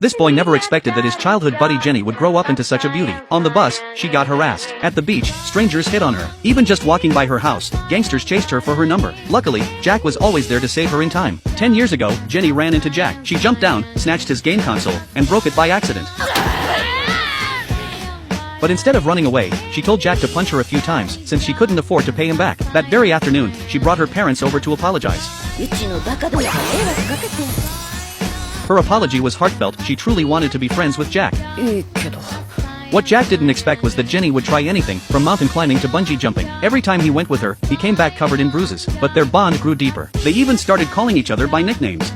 This boy never expected that his childhood buddy Jenny would grow up into such a beauty. On the bus, she got harassed. At the beach, strangers hit on her. Even just walking by her house, gangsters chased her for her number. Luckily, Jack was always there to save her in time. 10 years ago, Jenny ran into Jack. She jumped down, snatched his game console, and broke it by accident. But instead of running away, she told Jack to punch her a few times, since she couldn't afford to pay him back. That very afternoon, she brought her parents over to apologize. Her apology was heartfelt. She truly wanted to be friends with Jack. What Jack didn't expect was that Jenny would try anything, from mountain climbing to bungee jumping. Every time he went with her, he came back covered in bruises. But their bond grew deeper. They even started calling each other by nicknames.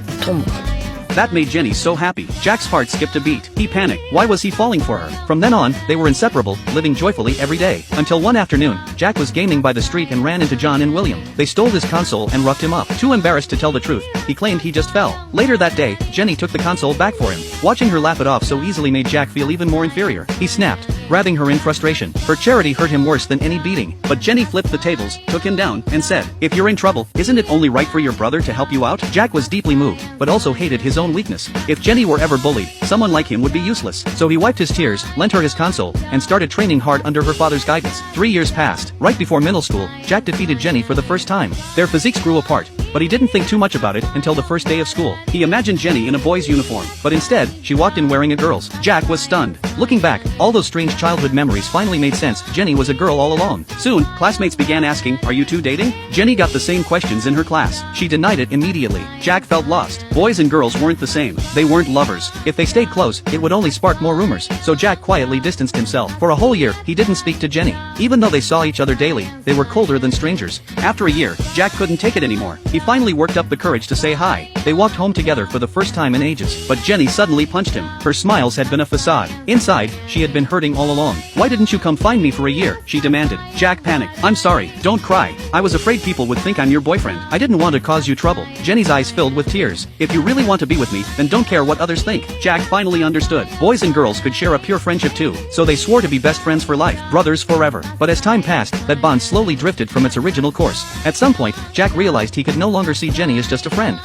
That made Jenny so happy. Jack's heart skipped a beat. He panicked. Why was he falling for her? From then on, they were inseparable, living joyfully every day. Until one afternoon, Jack was gaming by the street and ran into John and William. They stole his console and roughed him up. Too embarrassed to tell the truth, he claimed he just fell. Later that day, Jenny took the console back for him. Watching her laugh it off so easily made Jack feel even more inferior. He snapped, grabbing her in frustration. Her charity hurt him worse than any beating. But Jenny flipped the tables, took him down, and said, "If you're in trouble, isn't it only right for your brother to help you out?" Jack was deeply moved, but also hated his own weakness. If Jenny were ever bullied, someone like him would be useless. So he wiped his tears, lent her his console, and started training hard under her father's guidance. 3 years passed. Right before middle school, Jack defeated Jenny for the first time. Their physiques grew apart, but he didn't think too much about it until the first day of school. He imagined Jenny in a boy's uniform, but instead, she walked in wearing a girl's. Jack was stunned. Looking back, all those strange childhood memories finally made sense. Jenny was a girl all along. Soon, classmates began asking, "Are you two dating?" Jenny got the same questions in her class. She denied it immediately. Jack felt lost. Boys and girls weren't the same. They weren't lovers. If they stayed close, it would only spark more rumors. So Jack quietly distanced himself. For a whole year, he didn't speak to Jenny. Even though they saw each other daily, they were colder than strangers. After a year, Jack couldn't take it anymore. He finally worked up the courage to say hi. They walked home together for the first time in ages. But Jenny suddenly punched him. Her smiles had been a facade. Inside, she had been hurting all along. "Why didn't you come find me for a year?" she demanded. Jack panicked. "I'm sorry, don't cry. I was afraid people would think I'm your boyfriend. I didn't want to cause you trouble." Jenny's eyes filled with tears. "If you really want to be with me, then don't care what others think." Jack finally understood. Boys and girls could share a pure friendship too. So they swore to be best friends for life, brothers forever. But as time passed, that bond slowly drifted from its original course. At some point, Jack realized he could no longer see Jenny as just a friend.